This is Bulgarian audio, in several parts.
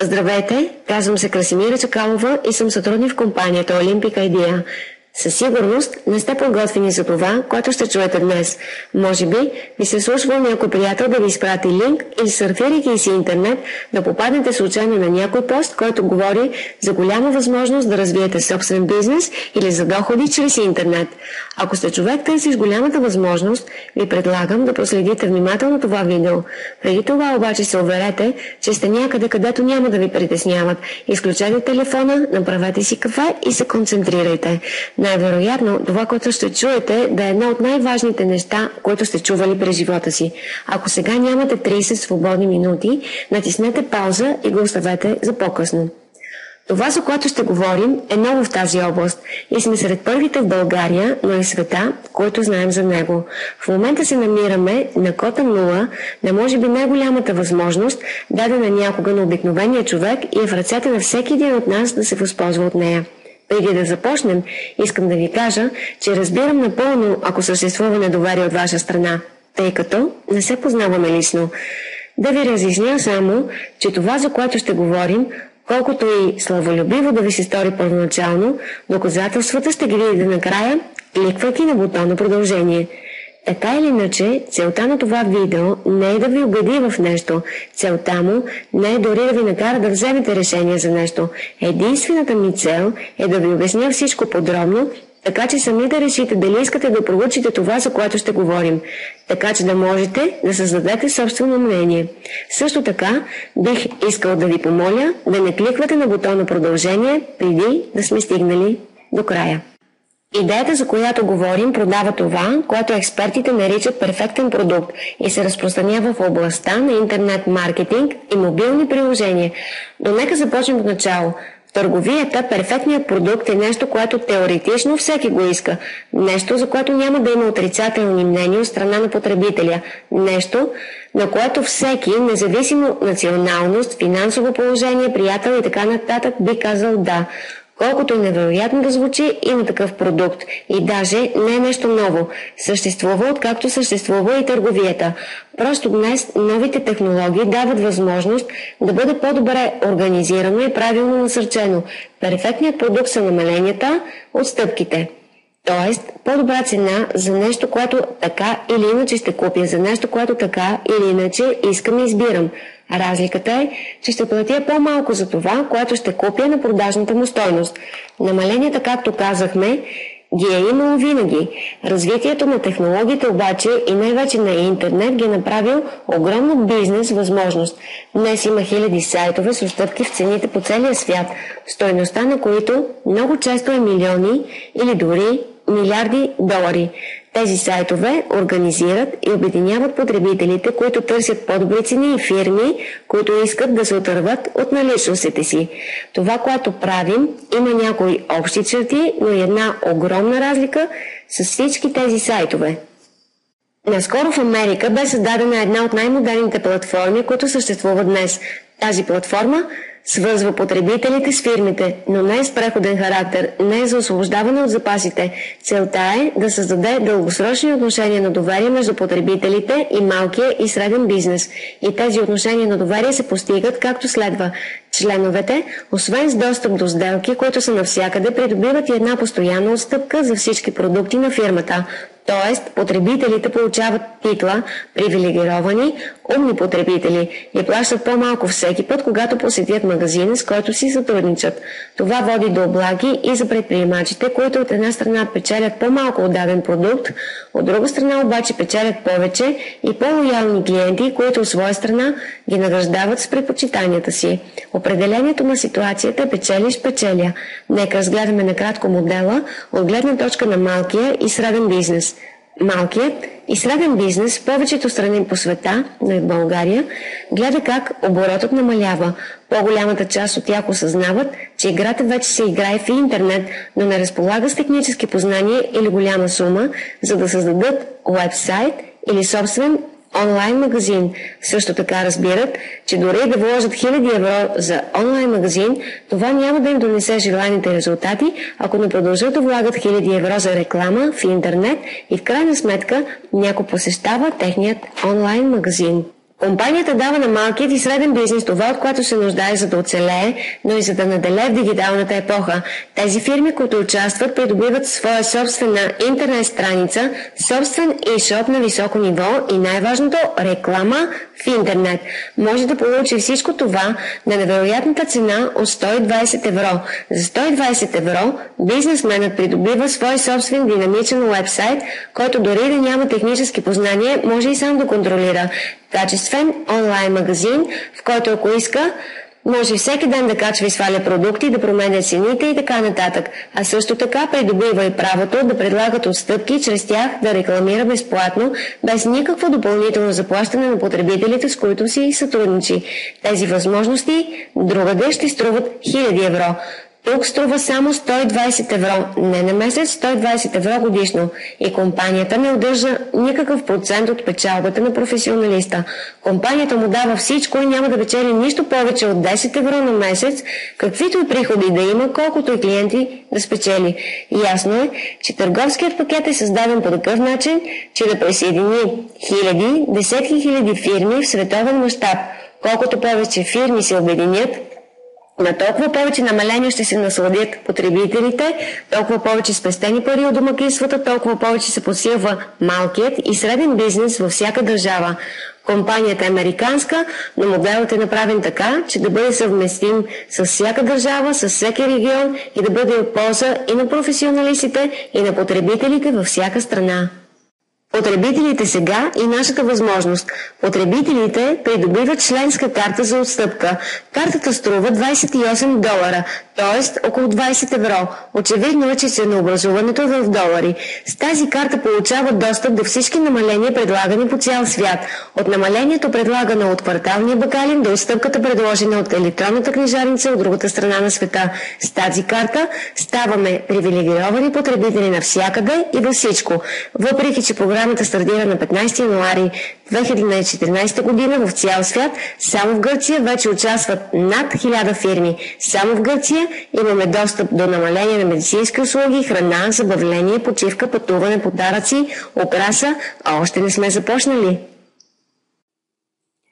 Здравейте, казвам се Красимира Чакалова и съм сътрудник в компанията Olympic Idea. Със сигурност не сте подготвени за това, което ще чуете днес. Може би ви се слушва някой приятел да ви изпрати линк или сърфирайки си интернет да попаднете случайно на някой пост, който говори за голяма възможност да развиете собствен бизнес или за доходи чрез интернет. Ако сте човек търсиш голямата възможност, ви предлагам да проследите внимателно това видео. Преди това обаче се уверете, че сте някъде, където няма да ви притесняват. Изключете телефона, направете си кафе и се концентрирайте. Най-вероятно, това, което ще чуете, да е едно от най-важните неща, които сте чували през живота си. Ако сега нямате 30 свободни минути, натиснете пауза и го оставете за по-късно. Това, за което ще говорим, е ново в тази област и сме сред първите в България, но и света, които знаем за него. В момента се намираме на кота 0, на може би най-голямата възможност, дадена някога на обикновения човек и е в ръцете на всеки един от нас да се възползва от нея. Преди да започнем, искам да ви кажа, че разбирам напълно, ако съществува недоверие от ваша страна, тъй като не се познаваме лично. Да ви разясня само, че това, за което ще говорим, колкото и славолюбиво да ви се стори първоначално, доказателствата ще ги видите накрая, кликвайки на бутона продължение. Така или иначе, целта на това видео не е да ви убеди в нещо. Целта му не е дори да ви накара да вземете решение за нещо. Единствената ми цел е да ви обясня всичко подробно, така че сами да решите дали искате да проучите това, за което ще говорим, така че да можете да създадете собствено мнение. Също така, бих искал да ви помоля да не кликвате на бутона продължение преди да сме стигнали до края. Идеята, за която говорим, продава това, което експертите наричат перфектен продукт и се разпространява в областта на интернет маркетинг и мобилни приложения. Но нека започнем от начало. В търговията перфектният продукт е нещо, което теоретично всеки го иска. Нещо, за което няма да има отрицателни мнения от страна на потребителя. Нещо, на което всеки, независимо националност, финансово положение, приятел и така нататък, би казал да. Колкото и невероятно да звучи, има такъв продукт. И даже не е нещо ново. Съществува, откакто съществува и търговията. Просто днес новите технологии дават възможност да бъде по-добре организирано и правилно насърчено. Перфектният продукт са намаленията, отстъпките. Тоест, по-добра цена за нещо, което така или иначе ще купя, за нещо, което така или иначе искам и избирам. Разликата е, че ще платя по-малко за това, което ще купя на продажната му стойност. Намаленията, както казахме, ги е имало винаги. Развитието на технологиите обаче и най-вече на интернет ги е направил огромна бизнес възможност. Днес има хиляди сайтове с отстъпки в цените по целия свят, стойността на които много често е милиони или дори милиарди долари. Тези сайтове организират и обединяват потребителите, които търсят по-добри цени и фирми, които искат да се отърват от наличностите си. Това, което правим, има някои общи черти, но и една огромна разлика с всички тези сайтове. Наскоро в Америка бе създадена една от най-модерните платформи, които съществуват днес. Тази платформа свързва потребителите с фирмите, но не е с преходен характер, не е за освобождаване от запасите. Целта е да създаде дългосрочни отношения на доверие между потребителите и малкия и среден бизнес. И тези отношения на доверие се постигат както следва. Членовете, освен с достъп до сделки, които са навсякъде, придобиват и една постоянна отстъпка за всички продукти на фирмата. Тоест, потребителите получават титла привилегировани, умни потребители и плащат по-малко всеки път, когато посетят магазина, с който си сътрудничат. Това води до облаги и за предприемачите, които от една страна печелят по-малко от даден продукт, от друга страна обаче печелят повече и по-лоялни клиенти, които от своя страна ги награждават с предпочитанията си. Определението на ситуацията е печелиш-печеля. Нека разгледаме накратко модела от гледна точка на малкия и среден бизнес. Малкият и среден бизнес в повечето страни по света, но и в България, гледа как оборотът намалява. По-голямата част от тях осъзнават, че играта вече се играе в интернет, но не разполага с технически познания или голяма сума, за да създадат уебсайт или собствен онлайн магазин. Също така разбират, че дори да вложат 1000 евро за онлайн магазин, това няма да им донесе желаните резултати, ако не продължат да влагат 1000 евро за реклама в интернет и в крайна сметка някой посещава техният онлайн магазин. Компанията дава на малкият и среден бизнес това, от което се нуждае, за да оцелее, но и за да наделее в дигиталната епоха. Тези фирми, които участват, придобиват своя собствена интернет страница, собствен e-shop на високо ниво и най-важното – реклама в интернет. Може да получи всичко това на невероятната цена от 120 евро. За 120 евро бизнесменът придобива свой собствен динамичен уебсайт, който дори да няма технически познания, може и сам да контролира. Качествен онлайн магазин, в който ако иска, може всеки ден да качва и сваля продукти, да променя цените и така нататък. А също така придобива и правото да предлагат отстъпки, чрез тях да рекламира безплатно, без никакво допълнително заплащане на потребителите, с които си сътрудничи. Тези възможности другаде ще струват 1000 евро. Тук струва само 120 евро, не на месец, 120 евро годишно. И компанията не удържа никакъв процент от печалбата на професионалиста. Компанията му дава всичко и няма да печели нищо повече от 10 евро на месец, каквито и приходи да има, колкото и клиенти да спечели. Ясно е, че търговският пакет е създаден по такъв начин, че да присъедини хиляди, десетки хиляди фирми в световен мащаб. Колкото повече фирми се обединят, на толкова повече намаления ще се насладят потребителите, толкова повече спестени пари от домакинствата, толкова повече се подсилва малкият и среден бизнес във всяка държава. Компанията е американска, но моделът е направен така, че да бъде съвместим с всяка държава, с всеки регион и да бъде от полза и на професионалистите, и на потребителите във всяка страна. Потребителите сега и нашата възможност. Потребителите придобиват членска карта за отстъпка. Картата струва 28 долара, т.е. около 20 евро. Очевидно е, че ценообразуването е в долари. С тази карта получават достъп до всички намаления, предлагани по цял свят. От намалението, предлагано от кварталния бакалин, до отстъпката, предложена от електронната книжарница от другата страна на света. С тази карта ставаме привилегировани потребители навсякъде и във всичко. Въпреки че програмата стартира на 15 януари 2014 година в цял свят, само в Гърция вече участват над 1000 фирми. Само в Гърция имаме достъп до намаление на медицински услуги, храна, забавление, почивка, пътуване, подаръци, украса, а още не сме започнали.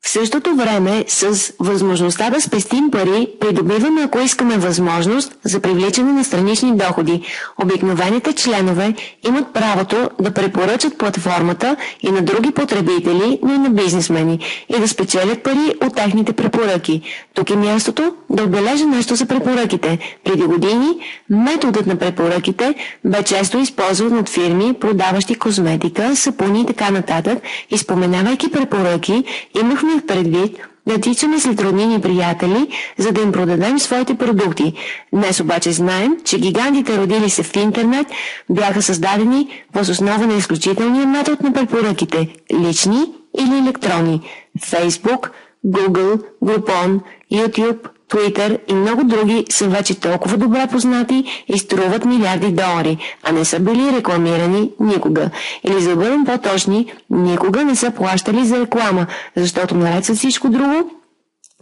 В същото време, с възможността да спестим пари, придобиваме, ако искаме, възможност за привличане на странични доходи. Обикновените членове имат правото да препоръчат платформата и на други потребители, но и на бизнесмени, и да спечелят пари от техните препоръки. Тук е мястото да отбележа нещо за препоръките. Преди години методът на препоръките бе често използван от фирми, продаващи козметика, сапуни и така нататък, и споменавайки препоръки, имахме предвид да тичаме след роднини приятели, за да им продадем своите продукти. Днес обаче знаем, че гигантите, родили се в интернет, бяха създадени въз основа на изключителния метод на препоръките – лични или електронни. Facebook, Google, Groupon, YouTube, Twitter и много други са вече толкова добре познати и струват милиарди долари, а не са били рекламирани никога. Или за да бъдем по-точни, никога не са плащали за реклама, защото наред с всичко друго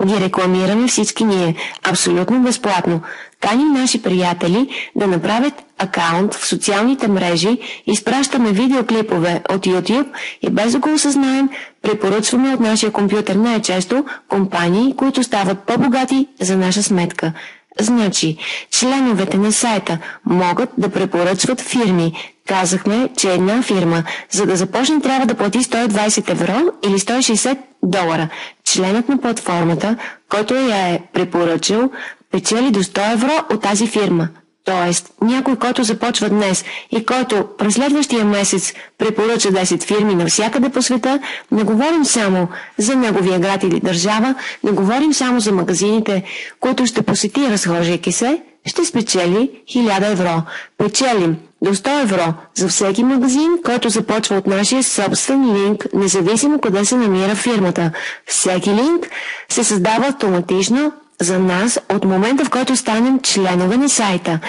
ги рекламираме всички ние, абсолютно безплатно. Каним наши приятели да направят акаунт в социалните мрежи, изпращаме видеоклипове от YouTube и без да го осъзнаем, препоръчваме от нашия компютър най-често компании, които стават по-богати за наша сметка. Значи, членовете на сайта могат да препоръчват фирми. Казахме, че една фирма, за да започне, трябва да плати 120 евро или 160 долара. Членът на платформата, който я е препоръчал, печели до 100 евро от тази фирма. Тоест, някой, който започва днес и който през следващия месец препоръча 10 фирми навсякъде по света, не говорим само за неговия град или държава, не говорим само за магазините, които ще посети, разхождайки се, ще спечели 1000 евро. Печелим до 100 евро за всеки магазин, който започва от нашия собствен линк, независимо къде се намира фирмата. Всеки линк се създава автоматично за нас от момента, в който станем членове на сайта.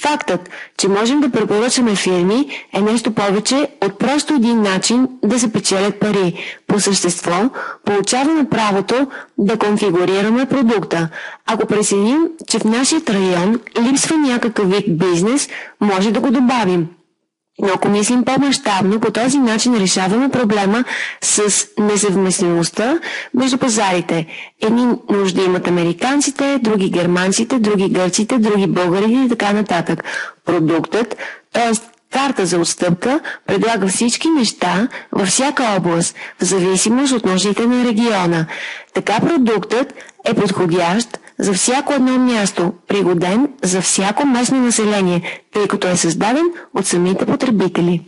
Фактът, че можем да препоръчаме фирми, е нещо повече от просто един начин да се печелят пари. По същество, получаваме правото да конфигурираме продукта. Ако преценим, че в нашия район липсва някакъв вид бизнес, може да го добавим. Но ако мислим по-мащабно, по този начин решаваме проблема с несъвместимостта между пазарите. Едни нужди имат американците, други германците, други гърците, други българите и така нататък. Продуктът, т.е. карта за отстъпка, предлага всички неща във всяка област, в зависимост от нуждите на региона. Така продуктът е подходящ за всяко едно място, пригоден за всяко местно население, тъй като е създаден от самите потребители.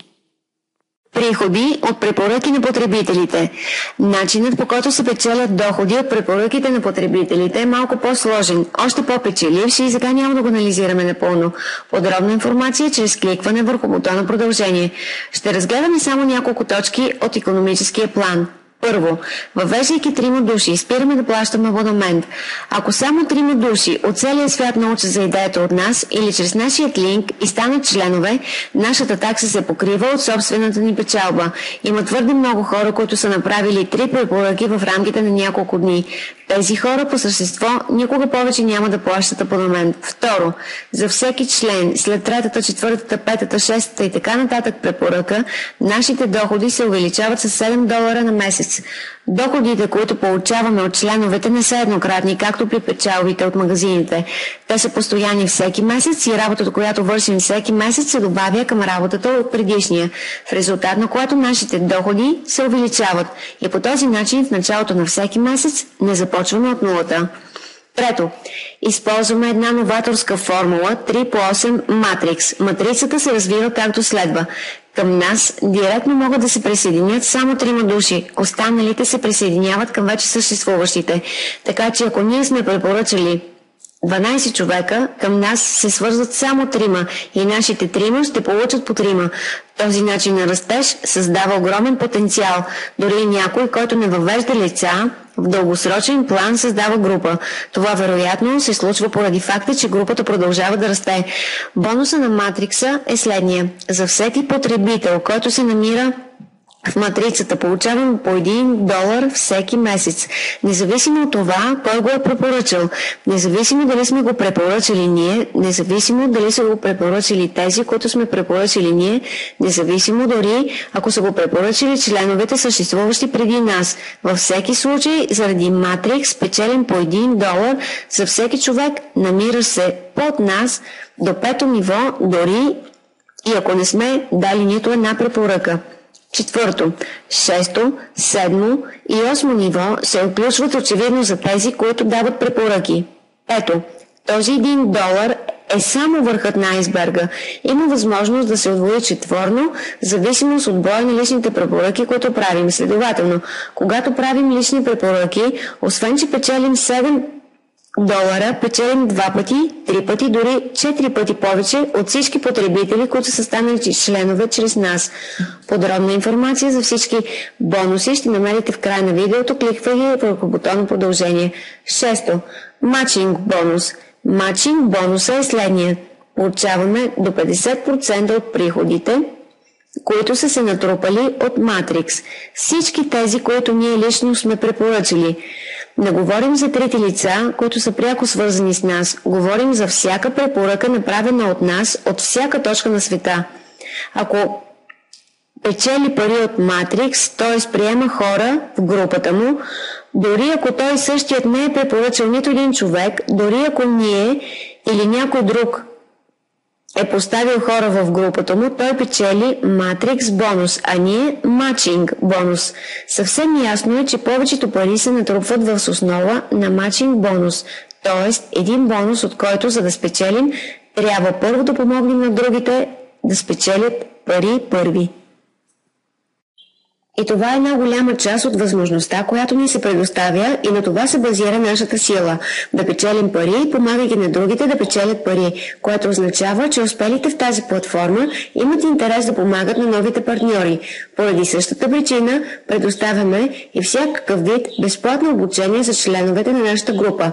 Приходи от препоръки на потребителите. Начинът, по който се печелят доходи от препоръките на потребителите, е малко по-сложен, още по-печеливш и сега няма да го анализираме напълно. Подробна информация чрез кликване върху бутона продължение. Ще разгледаме само няколко точки от икономическия план. Първо, въвеждайки 3 души, спираме да плащаме абонамент. Ако само 3 души от целия свят научат за идеята от нас или чрез нашият линк и станат членове, нашата такса се покрива от собствената ни печалба. Има твърде много хора, които са направили 3 препоръки в рамките на няколко дни. Тези хора по същество никога повече няма да плащат абонамент. Второ, за всеки член, след 3-та, 4-та, 5-та, 6-та и така нататък препоръка, нашите доходи се увеличават с $7 на месец. Доходите, които получаваме от членовете, не са еднократни, както при печалбите от магазините. Те са постоянни всеки месец и работата, която вършим всеки месец, се добавя към работата от предишния, в резултат на което нашите доходи се увеличават. И по този начин в началото на всеки месец не започваме от нулата. Трето, използваме една новаторска формула 3x8 матрикс. Матрицата се развива както следва. Към нас директно могат да се присъединят само 3 души, останалите се присъединяват към вече съществуващите. Така че ако ние сме препоръчали 12 човека, към нас се свързват само 3 и нашите 3 ще получат по 3. Този начин на растеж създава огромен потенциал. Дори някой, който не въвежда лица, в дългосрочен план създава група. Това вероятно се случва поради факта, че групата продължава да расте. Бонуса на матрикса е следния. За всеки потребител, който се намира в матрицата, получаваме по $1 всеки месец. Независимо от това, кой го е препоръчал. Независимо дали сме го препоръчали ние, независимо дали са го препоръчали тези, които сме препоръчали ние, независимо дори ако са го препоръчали членовете, съществуващи преди нас. Във всеки случай, заради матрикс, печелим по $1 за всеки човек, намира се под нас до 5-то ниво, дори и ако не сме дали нито една препоръка. Четвърто, 6-то, 7-то и 8-то ниво се отключват очевидно за тези, които дават препоръки. Ето, този $1 е само върхът на айсберга. Има възможност да се удвои четворно, в зависимост от броя на личните препоръки, които правим. Следователно, когато правим лични препоръки, освен че печелим $7, печелим 2 пъти, 3 пъти, дори 4 пъти повече от всички потребители, които са станали членове чрез нас. Подробна информация за всички бонуси ще намерите в края на видеото, кликвайки върху бутона продължение. 6. Матчинг бонус. Матчинг бонуса е следния. Получаваме до 50% от приходите, които са се натрупали от Матрикс. Всички тези, които ние лично сме препоръчали. Не говорим за трети лица, които са пряко свързани с нас. Говорим за всяка препоръка, направена от нас, от всяка точка на света. Ако печели пари от Матрикс, т.е. приема хора в групата му, дори ако той същият не е препоръчал нито един човек, дори ако ние или някой друг е поставил хора в групата му, той печели Матрикс бонус, а ние матчинг бонус. Съвсем ясно е, че повечето пари се натрупват в основа на матчинг бонус, т.е. един бонус, от който, за да спечелим, трябва първо да помогнем на другите да спечелят пари първи. И това е една голяма част от възможността, която ни се предоставя, и на това се базира нашата сила – да печелим пари, помагайки на другите да печелят пари, което означава, че успелите в тази платформа имат интерес да помагат на новите партньори. Поради същата причина предоставяме и всякакъв вид безплатно обучение за членовете на нашата група.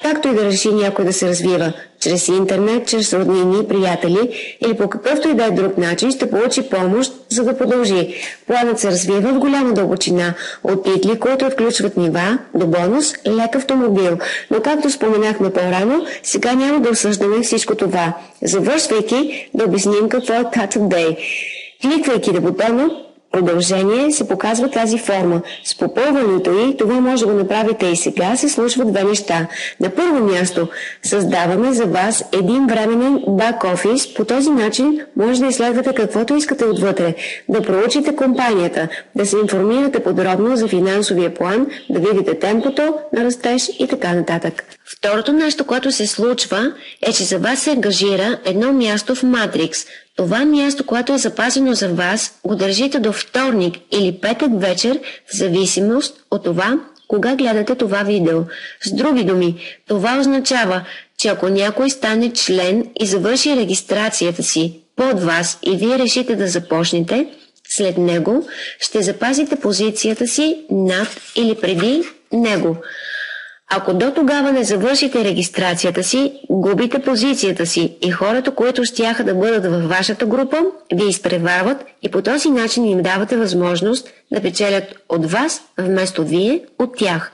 Както и да реши някой да се развива чрез интернет, чрез роднини, приятели или по какъвто и да е друг начин, ще получи помощ, за да продължи. Планът се развива в голяма дълбочина, от титли, които включват нива, до бонус, лек автомобил. Но както споменахме по-рано, сега няма да осъждаме всичко това. Завършвайки, да обясним какво е Cut of Day. Кликвайки на бутона продължение се показва тази форма. С попълването й, това може да го направите и сега, се случват две неща. На първо място, създаваме за вас един временен бак-офис. По този начин може да изследвате каквото искате отвътре, да проучите компанията, да се информирате подробно за финансовия план, да видите темпото на растеж и така нататък. Второто нещо, което се случва, е, че за вас се ангажира едно място в Matrix. Това място, което е запазено за вас, го държите до вторник или петък вечер, в зависимост от това, кога гледате това видео. С други думи, това означава, че ако някой стане член и завърши регистрацията си под вас и вие решите да започнете, след него ще запазите позицията си над или преди него. Ако до тогава не завършите регистрацията си, губите позицията си и хората, които щяха да бъдат във вашата група, ви изпреварват и по този начин им давате възможност да печелят от вас, вместо вие от тях.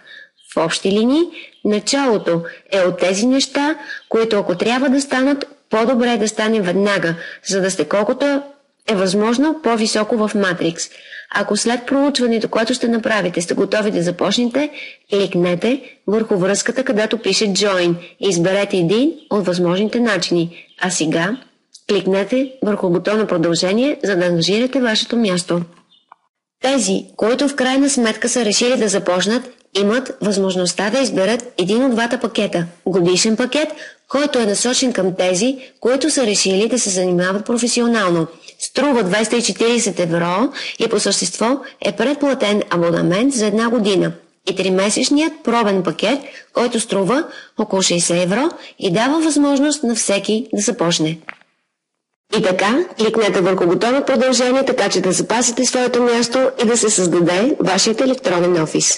В общи линии, началото е от тези неща, които ако трябва да станат, по-добре е да стане веднага, за да сте колкото е възможно по-високо в Matrix. Ако след проучването, което ще направите, сте готови да започнете, кликнете върху връзката, където пише Join и изберете един от възможните начини. А сега кликнете върху бутона продължение, за да ангажирате вашето място. Тези, които в крайна сметка са решили да започнат, имат възможността да изберат един от двата пакета. Годишен пакет, който е насочен към тези, които са решили да се занимават професионално. Струва 240 евро и по същество е предплатен абонамент за една година. И 3-месечният пробен пакет, който струва около 60 евро и дава възможност на всеки да започне. И така, кликнете върху бутона продължение, така че да запазите своето място и да се създаде вашият електронен офис.